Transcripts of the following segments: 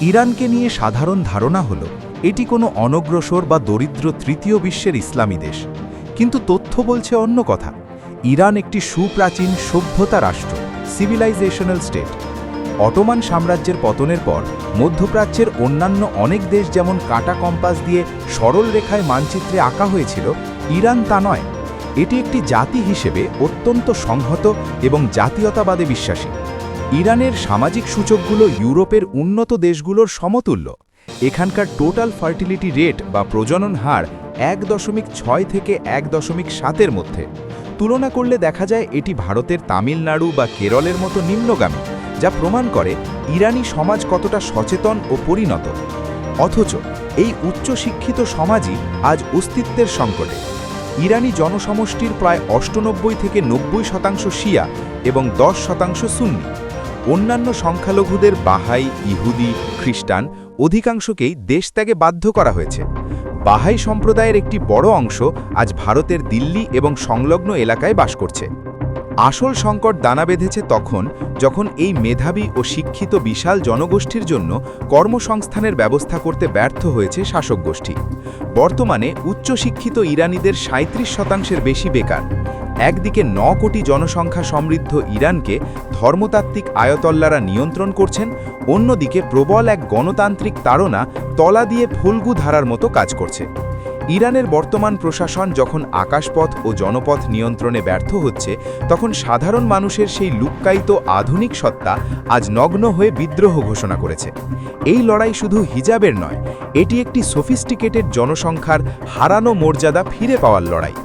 ইরানকে নিয়ে সাধারণ ধারণা হল এটি কোনো অনগ্রসর বা দরিদ্র তৃতীয় বিশ্বের ইসলামী দেশ, কিন্তু তথ্য বলছে অন্য কথা। ইরান একটি সুপ্রাচীন সভ্যতা রাষ্ট্র, সিভিলাইজেশনাল স্টেট। অটোমান সাম্রাজ্যের পতনের পর মধ্যপ্রাচ্যের অন্যান্য অনেক দেশ যেমন কাটা কম্পাস দিয়ে সরল রেখায় মানচিত্রে আঁকা হয়েছিল, ইরান তা নয়। এটি একটি জাতি হিসেবে অত্যন্ত সংহত এবং জাতীয়তাবাদে বিশ্বাসী। ইরানের সামাজিক সূচকগুলো ইউরোপের উন্নত দেশগুলোর সমতুল্য। এখানকার টোটাল ফার্টিলিটি রেট বা প্রজনন হার 1.6 থেকে 1.7-এর মধ্যে। তুলনা করলে দেখা যায় এটি ভারতের তামিলনাড়ু বা কেরলের মতো নিম্নগামী, যা প্রমাণ করে ইরানি সমাজ কতটা সচেতন ও পরিণত। অথচ এই উচ্চশিক্ষিত সমাজই আজ অস্তিত্বের সংকটে। ইরানি জনসমষ্টির প্রায় 98 থেকে 90% শিয়া এবং 10% সুন্নি। অন্যান্য সংখ্যালঘুদের বাহাই, ইহুদি, খ্রিস্টান অধিকাংশকেই দেশত্যাগে বাধ্য করা হয়েছে। বাহাই সম্প্রদায়ের একটি বড় অংশ আজ ভারতের দিল্লি এবং সংলগ্ন এলাকায় বাস করছে। আসল সংকট দানা বেঁধেছে তখন, যখন এই মেধাবী ও শিক্ষিত বিশাল জনগোষ্ঠীর জন্য কর্মসংস্থানের ব্যবস্থা করতে ব্যর্থ হয়েছে শাসক গোষ্ঠী। বর্তমানে উচ্চশিক্ষিত ইরানিদের 37% বেশি বেকার। একদিকে 9 কোটি জনসংখ্যা সমৃদ্ধ ইরানকে ধর্মতাত্ত্বিক আয়তল্লারা নিয়ন্ত্রণ করছেন, অন্যদিকে প্রবল এক গণতান্ত্রিক তাড়না তলা দিয়ে ফল্গু ধারার মতো কাজ করছে। ইরানের বর্তমান প্রশাসন যখন আকাশপথ ও জনপথ নিয়ন্ত্রণে ব্যর্থ হচ্ছে, তখন সাধারণ মানুষের সেই লুক্কায়িত আধুনিক সত্তা আজ নগ্ন হয়ে বিদ্রোহ ঘোষণা করেছে। এই লড়াই শুধু হিজাবের নয়, এটি একটি সফিস্টিকেটেড জনসংখ্যার হারানো মর্যাদা ফিরে পাওয়ার লড়াই।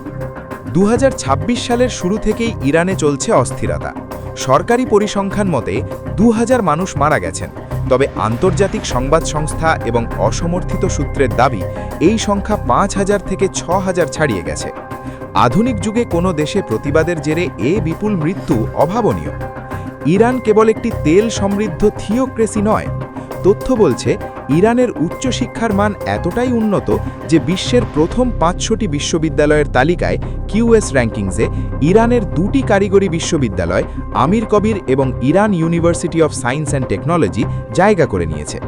2026 সালের শুরু থেকেই ইরানে চলছে অস্থিরতা। সরকারি পরিসংখ্যান মতে 2000 মানুষ মারা গেছেন, তবে আন্তর্জাতিক সংবাদ সংস্থা এবং অসমর্থিত সূত্রের দাবি এই সংখ্যা 5000 থেকে 6000 ছাড়িয়ে গেছে। আধুনিক যুগে কোনো দেশে প্রতিবাদের জেরে বিপুল মৃত্যু অভাবনীয়। ইরান কেবল একটি তেল সমৃদ্ধ থিওক্রেসি নয়। তথ্য বলছে ইরানের উচ্চশিক্ষার মান এতটাই উন্নত যে বিশ্বের প্রথম 500টি বিশ্ববিদ্যালয়ের তালিকায় কিউএস র্যাঙ্কিংসে ইরানের 2টি কারিগরি বিশ্ববিদ্যালয়, আমির কবির এবং Iran university of science and technology জায়গা করে নিয়েছে।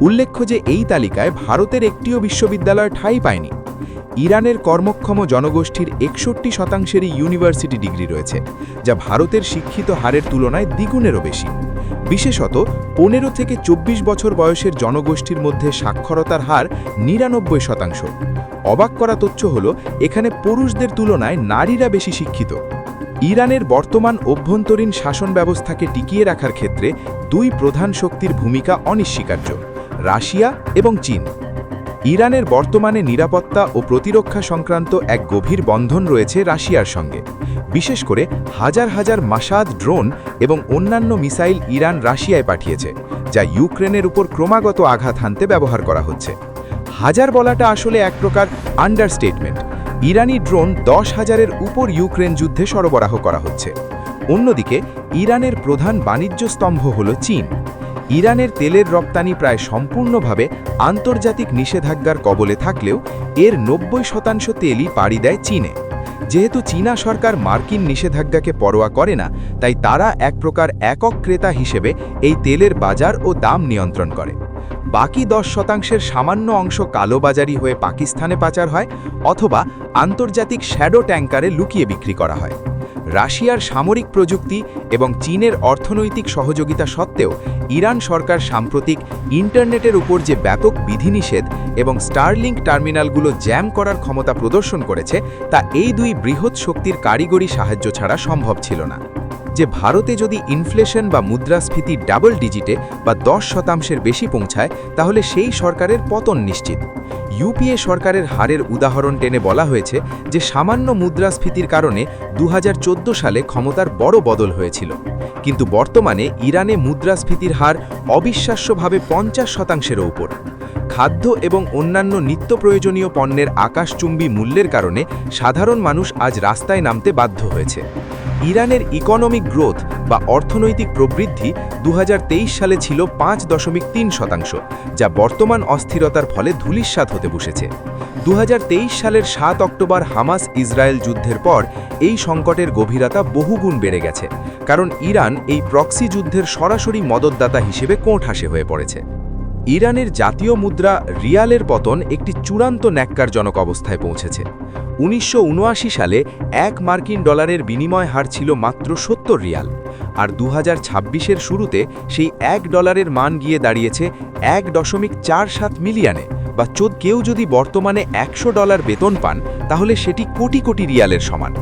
উল্লেখ্য যে এই তালিকায় ভারতের একটিও বিশ্ববিদ্যালয় ঠাঁই পায়নি। ইরানের কর্মক্ষম জনগোষ্ঠীর 61%-ই ইউনিভার্সিটি ডিগ্রি রয়েছে, যা ভারতের শিক্ষিত হারের তুলনায় দ্বিগুণেরও বেশি। বিশেষত 15 থেকে 24 বছর বয়সের জনগোষ্ঠীর মধ্যে সাক্ষরতার হার 99%। অবাক করা তথ্য হল, এখানে পুরুষদের তুলনায় নারীরা বেশি শিক্ষিত। ইরানের বর্তমান অভ্যন্তরীণ শাসন ব্যবস্থাকে টিকিয়ে রাখার ক্ষেত্রে 2 প্রধান শক্তির ভূমিকা অনস্বীকার্য: রাশিয়া এবং চীন। ইরানের বর্তমানে নিরাপত্তা ও প্রতিরক্ষা সংক্রান্ত এক গভীর বন্ধন রয়েছে রাশিয়ার সঙ্গে। বিশেষ করে হাজার হাজার মাসাদ ড্রোন এবং অন্যান্য মিসাইল ইরান রাশিয়ায় পাঠিয়েছে, যা ইউক্রেনের উপর ক্রমাগত আঘাত হানতে ব্যবহার করা হচ্ছে। হাজার বলাটা আসলে এক প্রকার আন্ডারস্টেটমেন্ট। ইরানি ড্রোন 10,000-এর উপর ইউক্রেন যুদ্ধে সরবরাহ করা হচ্ছে। অন্যদিকে ইরানের প্রধান বাণিজ্য স্তম্ভ হল চীন। ইরানের তেলের রপ্তানি প্রায় সম্পূর্ণভাবে আন্তর্জাতিক নিষেধাজ্ঞার কবলে থাকলেও এর 90% তেলই পাড়ি দেয় চীনে। যেহেতু চীনা সরকার মার্কিন নিষেধাজ্ঞাকে পরোয়া করে না, তাই তারা এক প্রকার একক ক্রেতা হিসেবে এই তেলের বাজার ও দাম নিয়ন্ত্রণ করে। বাকি 10%-এর সামান্য অংশ কালোবাজারি হয়ে পাকিস্তানে পাচার হয় অথবা আন্তর্জাতিক শ্যাডো ট্যাঙ্কারে লুকিয়ে বিক্রি করা হয়। রাশিয়ার সামরিক প্রযুক্তি এবং চীনের অর্থনৈতিক সহযোগিতা সত্ত্বেও ইরান সরকার সাম্প্রতিক ইন্টারনেটের উপর যে ব্যাপক বিধিনিষেধ এবং স্টারলিংক টার্মিনালগুলো জ্যাম করার ক্ষমতা প্রদর্শন করেছে, তা এই 2 বৃহৎ শক্তির কারিগরি সাহায্য ছাড়া সম্ভব ছিল না। যে ভারতে যদি ইনফ্লেশন বা মুদ্রাস্ফীতি ডাবল ডিজিটে বা 10%-এর বেশি পৌঁছায়, তাহলে সেই সরকারের পতন নিশ্চিত। ইউপিএ সরকারের হারের উদাহরণ টেনে বলা হয়েছে যে সামান্য মুদ্রাস্ফীতির কারণে 2014 সালে ক্ষমতার বড় বদল হয়েছিল, কিন্তু বর্তমানে ইরানে মুদ্রাস্ফীতির হার অবিশ্বাস্যভাবে 50%-এরও উপর। খাদ্য এবং অন্যান্য নিত্য প্রয়োজনীয় পণ্যের আকাশচুম্বী মূল্যের কারণে সাধারণ মানুষ আজ রাস্তায় নামতে বাধ্য হয়েছে। ইরানের ইকোনমিক গ্রোথ বা অর্থনৈতিক প্রবৃদ্ধি 2023 সালে ছিল 5.3%, যা বর্তমান অস্থিরতার ফলে ধূলিসাৎ হতে বসেছে। 2023 সালের 7 অক্টোবর হামাস ইসরায়েল যুদ্ধের পর এই সংকটের গভীরতা বহুগুণ বেড়ে গেছে, কারণ ইরান এই প্রক্সি যুদ্ধের সরাসরি মদতদাতা হিসেবে কোণঠাসা হয়ে পড়েছে। ইরানের জাতীয় মুদ্রা রিয়ালের পতন একটি চূড়ান্ত ন্যাক্কারজনক অবস্থায় পৌঁছেছে। ১৯৭৯ সালে মার্কিন ডলারের বিনিময় হার ছিল মাত্র ৭০ রিয়াল, আর ২০২৬-এর শুরুতে সেই $1 মান গিয়ে দাঁড়িয়েছে ১.৪৭ মিলিয়নে, বা কেউ যদি বর্তমানে $100 বেতন পান তাহলে সেটি কোটি কোটি রিয়ালের সমান।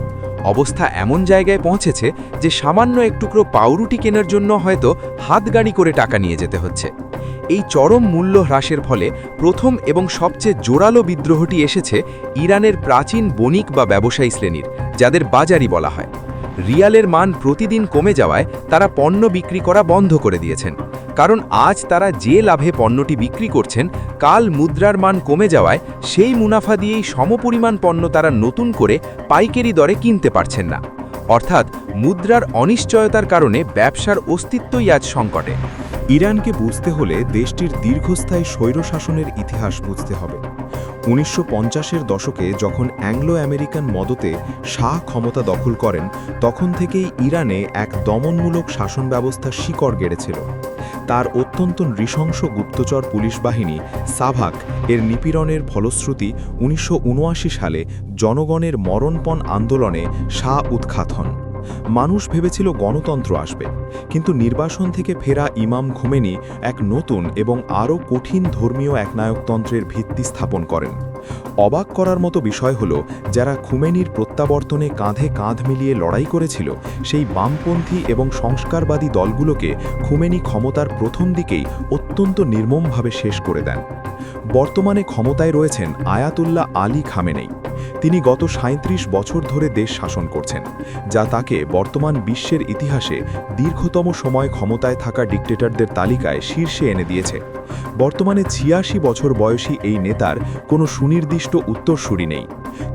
অবস্থা এমন জায়গায় পৌঁছেছে যে সামান্য এক টুকরো পাউরুটি কেনার জন্য হয়তো হাতগাড়ি করে টাকা নিয়ে যেতে হচ্ছে। এই চরম মূল্য হ্রাসের ফলে প্রথম এবং সবচেয়ে জোরালো বিদ্রোহটি এসেছে ইরানের প্রাচীন বণিক বা ব্যবসায়ী শ্রেণীর, যাদের বাজারি বলা হয়। রিয়ালের মান প্রতিদিন কমে যাওয়ায় তারা পণ্য বিক্রি করা বন্ধ করে দিয়েছেন, কারণ আজ তারা যে লাভে পণ্যটি বিক্রি করছেন, কাল মুদ্রার মান কমে যাওয়ায় সেই মুনাফা দিয়েই সমপরিমাণ পণ্য তারা নতুন করে পাইকারি দরে কিনতে পারছেন না। অর্থাৎ মুদ্রার অনিশ্চয়তার কারণে ব্যবসার অস্তিত্বই আজ সংকটে। ইরানকে বুঝতে হলে দেশটির দীর্ঘস্থায়ী স্বৈরশাসনের ইতিহাস বুঝতে হবে। ১৯৫০-এর দশকে যখন অ্যাংলো আমেরিকান মদতে শাহ ক্ষমতা দখল করেন, তখন থেকেই ইরানে এক দমনমূলক শাসন ব্যবস্থার শিকড় গেড়েছিল। তার অত্যন্ত নৃশংস গুপ্তচর পুলিশ বাহিনী সাভাক এর নিপীড়নের ফলশ্রুতি ১৯৭৯ সালে জনগণের মরণপণ আন্দোলনে শাহ উৎখাত হন। মানুষ ভেবেছিল গণতন্ত্র আসবে, কিন্তু নির্বাসন থেকে ফেরা ইমাম খোমেনি এক নতুন এবং আরও কঠিন ধর্মীয় একনায়কতন্ত্রের ভিত্তি স্থাপন করেন। অবাক করার মতো বিষয় হল, যারা খুমেনির প্রত্যাবর্তনে কাঁধে কাঁধ মিলিয়ে লড়াই করেছিল, সেই বামপন্থী এবং সংস্কারবাদী দলগুলোকে খুমেনি ক্ষমতার প্রথম দিকেই অত্যন্ত নির্মমভাবে শেষ করে দেন। বর্তমানে ক্ষমতায় রয়েছেন আয়াতুল্লাহ আলী খামেনেই। তিনি গত ৩৭ বছর ধরে দেশ শাসন করছেন, যা তাকে বর্তমান বিশ্বের ইতিহাসে দীর্ঘতম সময় ক্ষমতায় থাকা ডিক্টেটরদের তালিকায় শীর্ষে এনে দিয়েছে। বর্তমানে ৮৬ বছর বয়সী এই নেতার কোনো সুনির্দিষ্ট উত্তরসূরি নেই,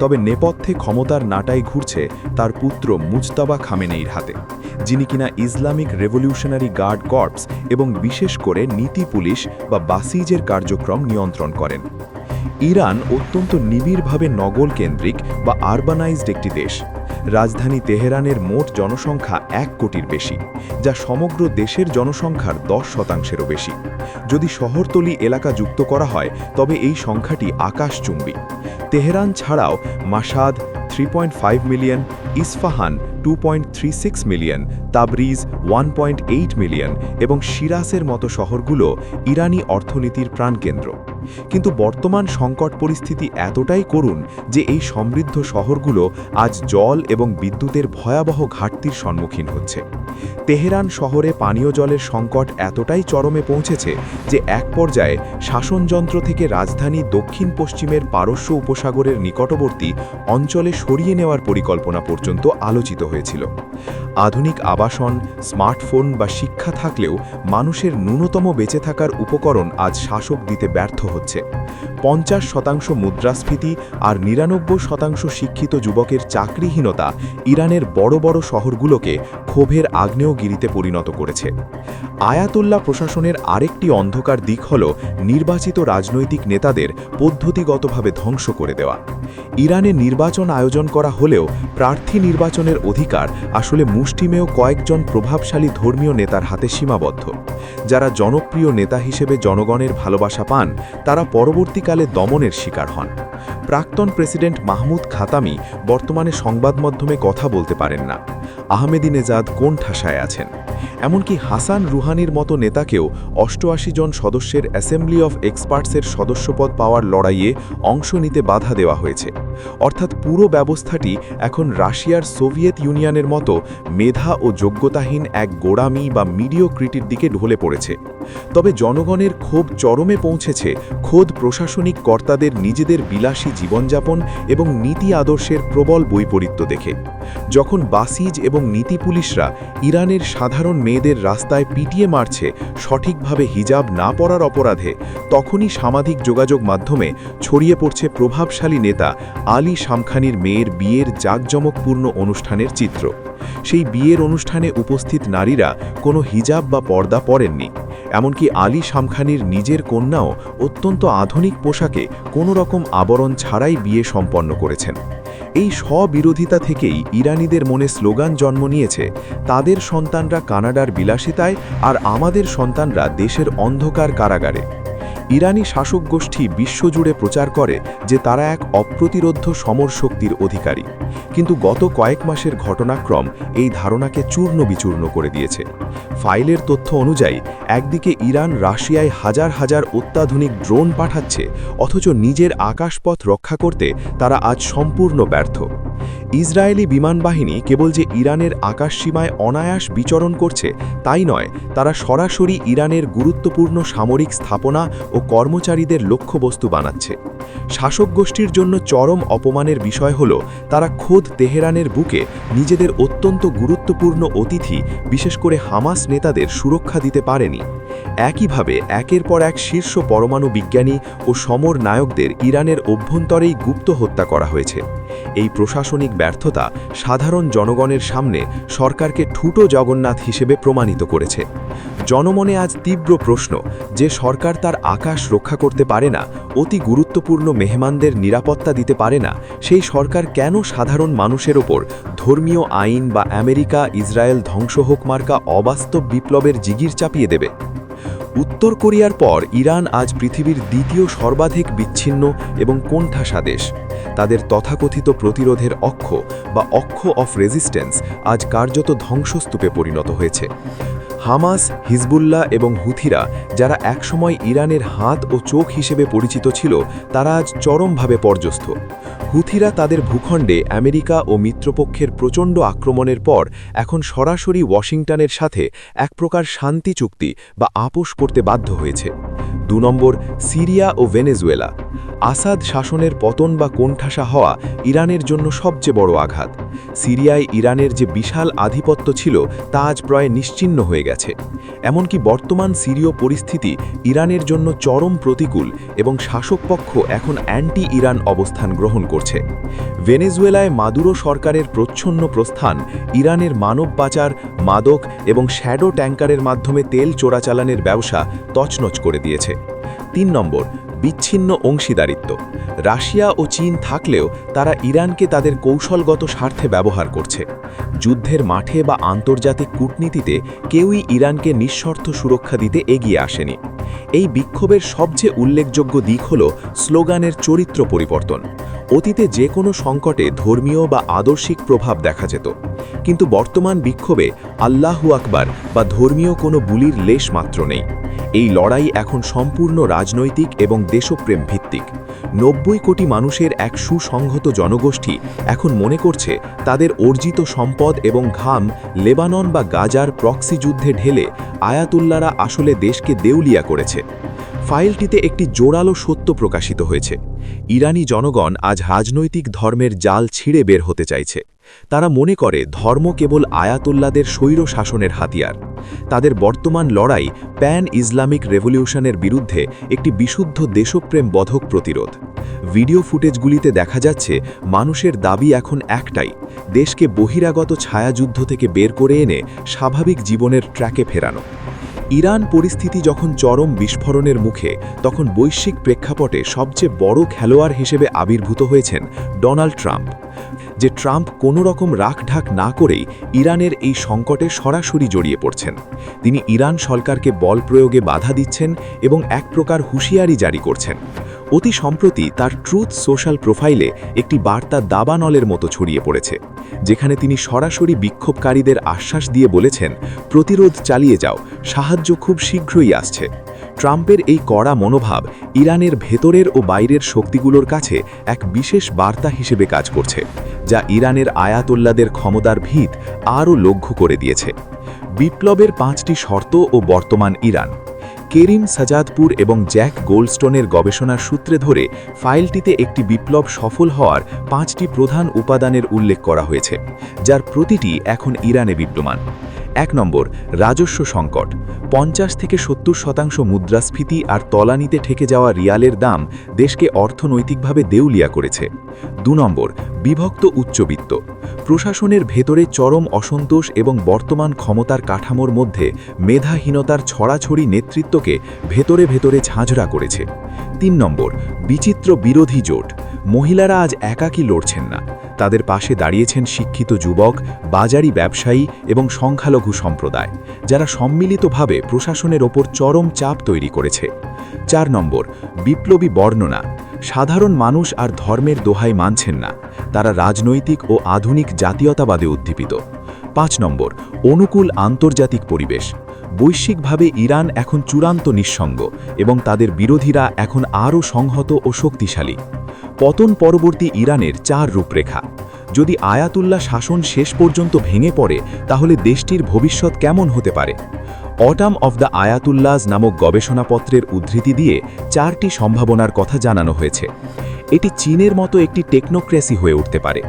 তবে নেপথ্যে ক্ষমতার নাটাই ঘুরছে তার পুত্র মুজতাবা খামেনেইর হাতে, যিনি কিনা ইসলামিক রেভলিউশনারি গার্ড কর্পস এবং বিশেষ করে নীতি পুলিশ বা বাসিজের কার্যক্রম নিয়ন্ত্রণ করেন। ইরান অত্যন্ত নিবিড়ভাবে নগর কেন্দ্রিক বা আরবানাইজড একটি দেশ। রাজধানী তেহরানের মোট জনসংখ্যা ১ কোটির বেশি, যা সমগ্র দেশের জনসংখ্যার ১০%-এরও বেশি। যদি শহরতলি এলাকা যুক্ত করা হয় তবে এই সংখ্যাটি আকাশচুম্বী। তেহরান ছাড়াও মাশহাদ 3.5 million, Isfahan 2.36 million, Tabriz 1.8 million এবং শিরাসের মতো শহরগুলো ইরানি অর্থনীতির প্রাণকেন্দ্র। কিন্তু বর্তমান সংকট পরিস্থিতি এতটাই করুণ যে এই সমৃদ্ধ শহরগুলো আজ জল এবং বিদ্যুতের ভয়াবহ ঘাটতির সম্মুখীন হচ্ছে। তেহরান শহরে পানীয় জলের সংকট এতটাই চরমে পৌঁছেছে যে এক পর্যায়ে শাসনযন্ত্র থেকে রাজধানী দক্ষিণ পশ্চিমের পারস্য উপসাগরের নিকটবর্তী অঞ্চলে সরিয়ে নেওয়ার পরিকল্পনা পর্যন্ত আলোচিত হয়েছিল। আধুনিক আবাসন, স্মার্টফোন বা শিক্ষা থাকলেও মানুষের ন্যূনতম বেঁচে থাকার উপকরণ আজ শাসক দিতে ব্যর্থ হচ্ছে। ৫০% মুদ্রাস্ফীতি আর ৯৯% শিক্ষিত যুবকের চাকরিহীনতা ইরানের বড় বড় শহরগুলোকে ক্ষোভের আগ্নেয়গিরিতে পরিণত করেছে। আয়াতুল্লাহ প্রশাসনের আরেকটি অন্ধকার দিক হল নির্বাচিত রাজনৈতিক নেতাদের পদ্ধতিগতভাবে ধ্বংস করে দেওয়া। ইরানে নির্বাচন আয়োজন করা হলেও প্রার্থী নির্বাচনের অধিকার আসলে মুষ্টিমেয় কয়েকজন প্রভাবশালী ধর্মীয় নেতার হাতে সীমাবদ্ধ। যারা জনপ্রিয় নেতা হিসেবে জনগণের ভালোবাসা পান, তারা পরবর্তীকালে দমনের শিকার হন। প্রাক্তন প্রেসিডেন্ট মাহমুদ খাতামি বর্তমানে সংবাদ মাধ্যমে কথা বলতে পারেন না। আহমেদিনেজাদ কোন ঠাসায় আছেন? এমনকি হাসান রুহানির মতো নেতাকেও ৮৮ জন সদস্যের অ্যাসেম্বলি অফ এক্সপার্টসের সদস্যপদ পাওয়ার লড়াইয়ে অংশ নিতে বাধা দেওয়া হয়েছে। অর্থাৎ পুরো ব্যবস্থাটি এখন রাশিয়ার সোভিয়েত ইউনিয়নের মতো মেধা ও যোগ্যতাহীন এক গোড়ামি বা মিডিওক্রিটির দিকে ঢলে পড়েছে। তবে জনগণের ক্ষোভ চরমে পৌঁছেছে খোদ প্রশাসনিক কর্তাদের নিজেদের বিলাসী জীবনযাপন এবং নীতি আদর্শের প্রবল বৈপরীত্য দেখে। যখন বাসিজ এবং নীতি পুলিশরা ইরানের সাধারণ মেয়েদের রাস্তায় পিটিয়ে মারছে সঠিকভাবে হিজাব না পরার অপরাধে, তখনই সামাজিক যোগাযোগ মাধ্যমে ছড়িয়ে পড়ছে প্রভাবশালী নেতা আলী শামখানির মেয়ের বিয়ের জাঁকজমকপূর্ণ অনুষ্ঠানের চিত্র। সেই বিয়ের অনুষ্ঠানে উপস্থিত নারীরা কোনো হিজাব বা পর্দা পরেননি। এমনকি আলী শামখানির নিজের কন্যাও অত্যন্ত আধুনিক পোশাকে কোনো রকম আবরণ ছাড়াই বিয়ে সম্পন্ন করেছেন। এই স্ববিরোধিতা থেকেই ইরানিদের মনে স্লোগান জন্ম নিয়েছে, তাদের সন্তানরা কানাডার বিলাসিতায় আর আমাদের সন্তানরা দেশের অন্ধকার কারাগারে। ইরানি শাসক গোষ্ঠী বিশ্বজুড়ে প্রচার করে যে তারা এক অপ্রতিরোধ্য সমর শক্তির অধিকারী, কিন্তু গত কয়েক মাসের ঘটনাক্রম এই ধারণাকে চূর্ণ বিচূর্ণ করে দিয়েছে। ফাইলের তথ্য অনুযায়ী একদিকে ইরান রাশিয়ায় হাজার হাজার অত্যাধুনিক ড্রোন পাঠাচ্ছে, অথচ নিজের আকাশপথ রক্ষা করতে তারা আজ সম্পূর্ণ ব্যর্থ। ইসরায়েলি বিমানবাহিনী কেবল যে ইরানের আকাশসীমায় অনায়াস বিচরণ করছে তাই নয়, তারা সরাসরি ইরানের গুরুত্বপূর্ণ সামরিক স্থাপনা ও কর্মচারীদের লক্ষ্যবস্তু বানাচ্ছে। শাসক গোষ্ঠীর জন্য চরম অপমানের বিষয় হল তারা খোদ তেহরানের বুকে নিজেদের অত্যন্ত গুরুত্বপূর্ণ অতিথি, বিশেষ করে হামাস নেতাদের সুরক্ষা দিতে পারেনি। একইভাবে একের পর এক শীর্ষ পরমাণু বিজ্ঞানী ও সমর নায়কদের ইরানের অভ্যন্তরেই গুপ্ত হত্যা করা হয়েছে। এই প্রশাসনিক ব্যর্থতা সাধারণ জনগণের সামনে সরকারকে ঠুটো জগন্নাথ হিসেবে প্রমাণিত করেছে। জনমনে আজ তীব্র প্রশ্ন, যে সরকার তার আকাশ রক্ষা করতে পারে না, অতি গুরুত্বপূর্ণ মেহমানদের নিরাপত্তা দিতে পারে না, সেই সরকার কেন সাধারণ মানুষের ওপর ধর্মীয় আইন বা আমেরিকা ইসরায়েল ধ্বংস হোক মার্কা অবাস্তব বিপ্লবের জিগির চাপিয়ে দেবে? উত্তর কোরিয়ার পর ইরান আজ পৃথিবীর দ্বিতীয় সর্বাধিক বিচ্ছিন্ন এবং কোণঠাসা দেশ। তাদের তথাকথিত প্রতিরোধের অক্ষ বা অক্ষ অফ রেজিস্ট্যান্স আজ কার্যত ধ্বংসস্তূপে পরিণত হয়েছে। হামাস, হিজবুল্লাহ এবং হুথিরা, যারা একসময় ইরানের হাত ও চোখ হিসেবে পরিচিত ছিল, তারা আজ চরমভাবে পর্যস্ত। হুথিরা তাদের ভূখণ্ডে আমেরিকা ও মিত্রপক্ষের প্রচণ্ড আক্রমণের পর এখন সরাসরি ওয়াশিংটনের সাথে এক প্রকার শান্তি চুক্তি বা আপোষ করতে বাধ্য হয়েছে। ২ নম্বর, সিরিয়া ও ভেনেজুয়েলা। আসাদ শাসনের পতন বা কোণঠাসা হওয়া ইরানের জন্য সবচেয়ে বড় আঘাত। সিরিয়ায় ইরানের যে বিশাল আধিপত্য ছিল তা আজ প্রায় নিশ্চিহ্ন হয়ে গেছে। এমনকি বর্তমান সিরীয় পরিস্থিতি ইরানের জন্য চরম প্রতিকূল এবং শাসকপক্ষ এখন অ্যান্টি ইরান অবস্থান গ্রহণ করছে। ভেনেজুয়েলায় মাদুরো সরকারের প্রচ্ছন্ন প্রস্থান ইরানের মানব পাচার, মাদক এবং শ্যাডো ট্যাঙ্কারের মাধ্যমে তেল চোরাচালানের ব্যবসা তছনছ করে দিয়েছে। ৩ নম্বর, বিচ্ছিন্ন অংশীদারিত্ব। রাশিয়া ও চীন থাকলেও তারা ইরানকে তাদের কৌশলগত স্বার্থে ব্যবহার করছে। যুদ্ধের মাঠে বা আন্তর্জাতিক কূটনীতিতে কেউই ইরানকে নিঃশর্ত সুরক্ষা দিতে এগিয়ে আসেনি। এই বিক্ষোভের সবচেয়ে উল্লেখযোগ্য দিক হল স্লোগানের চরিত্র পরিবর্তন। অতীতে যে কোনো সংকটে ধর্মীয় বা আদর্শিক প্রভাব দেখা যেত, কিন্তু বর্তমান বিক্ষোভে আল্লাহু আকবার বা ধর্মীয় কোনো বুলির লেশ মাত্র নেই। এই লড়াই এখন সম্পূর্ণ রাজনৈতিক এবং দেশপ্রেম ভিত্তিক। ৯০ কোটি মানুষের এক সুসংহত জনগোষ্ঠী এখন মনে করছে তাদের অর্জিত সম্পদ এবং ঘাম লেবানন বা গাজার প্রক্সি যুদ্ধে ঢেলে আয়াতুল্লাহরা আসলে দেশকে দেউলিয়া করেছে। ফাইলটিতে একটি জোরালো সত্য প্রকাশিত হয়েছে। ইরানি জনগণ আজ রাজনৈতিক ধর্মের জাল ছিঁড়ে বের হতে চাইছে। তারা মনে করে ধর্ম কেবল আয়াতুল্লাদের স্বৈর শাসনের হাতিয়ার। তাদের বর্তমান লড়াই প্যান ইসলামিক রেভলিউশনের বিরুদ্ধে একটি বিশুদ্ধ দেশপ্রেম বোধক প্রতিরোধ। ভিডিও ফুটেজগুলিতে দেখা যাচ্ছে মানুষের দাবি এখন একটাই, দেশকে বহিরাগত ছায়াযুদ্ধ থেকে বের করে এনে স্বাভাবিক জীবনের ট্র্যাকে ফেরানো। ইরান পরিস্থিতি যখন চরম বিস্ফোরণের মুখে, তখন বৈশ্বিক প্রেক্ষাপটে সবচেয়ে বড় খেলোয়াড় হিসেবে আবির্ভূত হয়েছেন ডোনাল্ড ট্রাম্প। যে ট্রাম্প কোনো রকম রাখঢাক না করেই ইরানের এই সংকটে সরাসরি জড়িয়ে পড়ছেন। তিনি ইরান সরকারকে বল প্রয়োগে বাধা দিচ্ছেন এবং এক প্রকার হুঁশিয়ারি জারি করছেন। অতি সম্প্রতি তার ট্রুথ সোশ্যাল প্রোফাইলে একটি বার্তা দাবানলের মতো ছড়িয়ে পড়েছে, যেখানে তিনি সরাসরি বিক্ষোভকারীদের আশ্বাস দিয়ে বলেছেন, প্রতিরোধ চালিয়ে যাও, সাহায্য খুব শীঘ্রই আসছে। ট্রাম্পের এই কড়া মনোভাব ইরানের ভেতরের ও বাইরের শক্তিগুলোর কাছে এক বিশেষ বার্তা হিসেবে কাজ করছে, যা ইরানের আয়াতুল্লাদের ক্ষমতার ভিত আরও লঘু করে দিয়েছে। বিপ্লবের 5টি শর্ত ও বর্তমান ইরান। কেরিম সাজাদপুর এবং জ্যাক গোল্ডস্টোনের গবেষণার সূত্রে ধরে ফাইলটিতে একটি বিপ্লব সফল হওয়ার 5টি প্রধান উপাদানের উল্লেখ করা হয়েছে, যার প্রতিটি এখন ইরানে বিদ্যমান। 1 নম্বর, রাজস্ব সংকট। 50 থেকে 70% মুদ্রাস্ফীতি আর তলানিতে ঠেকে যাওয়া রিয়ালের দাম দেশকে অর্থনৈতিকভাবে দেউলিয়া করেছে। 2 নম্বর, বিভক্ত উচ্চবিত্ত। প্রশাসনের ভেতরে চরম অসন্তোষ এবং বর্তমান ক্ষমতার কাঠামোর মধ্যে মেধাহীনতার ছড়াছড়ি নেতৃত্বকে ভেতরে ভেতরে ঝাঁঝরা করেছে। 3 নম্বর, বিচিত্র বিরোধী জোট। মহিলারা আজ একাকী লড়ছেন না, তাদের পাশে দাঁড়িয়েছেন শিক্ষিত যুবক, বাজারি ব্যবসায়ী এবং সংখ্যালঘু সম্প্রদায়, যারা সম্মিলিতভাবে প্রশাসনের ওপর চরম চাপ তৈরি করেছে। 4 নম্বর, বিপ্লবী বর্ণনা। সাধারণ মানুষ আর ধর্মের দোহাই মানছেন না, তারা রাজনৈতিক ও আধুনিক জাতীয়তাবাদে উদ্দীপিত। 5 নম্বর, অনুকূল আন্তর্জাতিক পরিবেশ। বৈশ্বিকভাবে ইরান এখন চূড়ান্ত নিঃসঙ্গ এবং তাদের বিরোধীরা এখন আরও সংহত ও শক্তিশালী। পতন পরবর্তী ইরানের 4 রূপরেখা। যদি আয়াতুল্লাহ শাসন শেষ পর্যন্ত ভেঙে পড়ে, তাহলে দেশটির ভবিষ্যৎ কেমন হতে পারে? অটাম অফ দ্য আয়াতুল্লাহজ নামক গবেষণাপত্রের উদ্ধৃতি দিয়ে 4টি সম্ভাবনার কথা জানানো হয়েছে। এটি চীনের মতো একটি টেকনোক্রেসি হয়ে উঠতে পারে,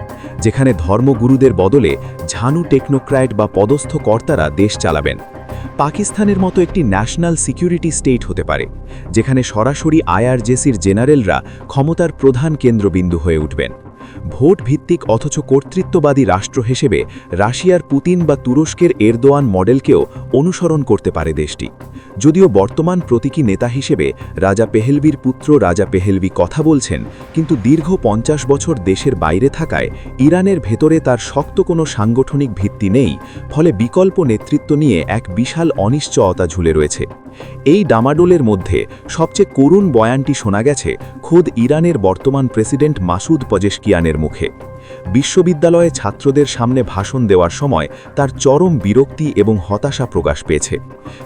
যেখানে ধর্মগুরুদের বদলে ঝানু টেকনোক্র্যাট বা পদস্থ কর্তারা দেশ চালাবেন। পাকিস্তানের মতো একটি ন্যাশনাল সিকিউরিটি স্টেট হতে পারে, যেখানে সরাসরি আইআরজিসির জেনারেলরা ক্ষমতার প্রধান কেন্দ্রবিন্দু হয়ে উঠবেন। ভোট ভিত্তিক অথচ কর্তৃত্ববাদী রাষ্ট্র হিসেবে রাশিয়ার পুতিন বা তুরস্কের এরদোয়ান মডেলকেও অনুসরণ করতে পারে দেশটি। যদিও বর্তমান প্রতীকী নেতা হিসেবে রাজা পেহেলভির পুত্র রাজা পেহেলভি কথা বলছেন, কিন্তু দীর্ঘ 50 বছর দেশের বাইরে থাকায় ইরানের ভেতরে তার শক্ত কোনো সাংগঠনিক ভিত্তি নেই, ফলে বিকল্প নেতৃত্ব নিয়ে এক বিশাল অনিশ্চয়তা ঝুলে রয়েছে। এই ডামাডোলের মধ্যে সবচেয়ে করুণ বয়ানটি শোনা গেছে খোদ ইরানের বর্তমান প্রেসিডেন্ট মাসুদ পেজেশকিয়ানের মুখে। বিশ্ববিদ্যালয়ে ছাত্রদের সামনে ভাষণ দেওয়ার সময় তার চরম বিরক্তি এবং হতাশা প্রকাশ পেয়েছে।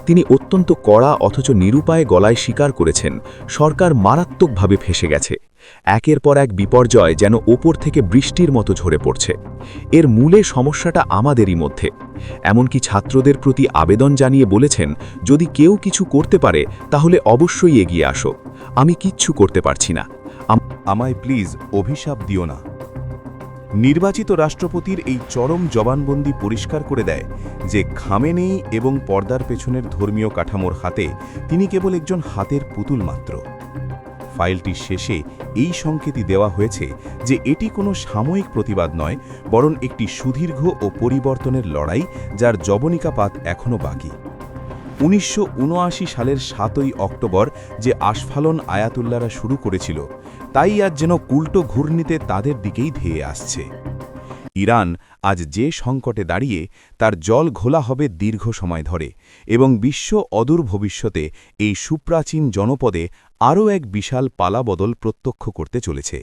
তিনি অত্যন্ত কড়া অথচ নিরুপায় গলায় স্বীকার করেছেন, সরকার মারাত্মকভাবে ফেঁসে গেছে। একের পর এক বিপর্যয় যেন ওপর থেকে বৃষ্টির মতো ঝরে পড়ছে। এর মূলে সমস্যাটা আমাদেরই মধ্যে। এমনকি ছাত্রদের প্রতি আবেদন জানিয়ে বলেছেন, যদি কেউ কিছু করতে পারে তাহলে অবশ্যই এগিয়ে আসো, আমি কিচ্ছু করতে পারছি না। আমায় প্লিজ অভিশাপ দিও না। নির্বাচিত রাষ্ট্রপতির এই চরম জবানবন্দি পরিষ্কার করে দেয় যে খামেনেই এবং পর্দার পেছনের ধর্মীয় কাঠামোর হাতে তিনি কেবল একজন হাতের পুতুল মাত্র। ফাইলটির শেষে এই সংকেতই দেওয়া হয়েছে যে এটি কোনো সাময়িক প্রতিবাদ নয়, বরং একটি সুদীর্ঘ ও পরিবর্তনের লড়াই, যার যবনিকাপাত এখনও বাকি। 1979 সালের 7ই অক্টোবর যে আস্ফালন আয়াতুল্লাহরা শুরু করেছিল, তাই আজ যেন উল্টো ঘূর্ণিতে তাদের দিকেই ধেয়ে আসছে। ইরান আজ যে সংকটে দাঁড়িয়ে, তার জল ঘোলা হবে দীর্ঘ সময় ধরে, এবং বিশ্ব অদূর ভবিষ্যতে এই সুপ্রাচীন জনপদে আরও এক বিশাল পালাবদল প্রত্যক্ষ করতে চলেছে।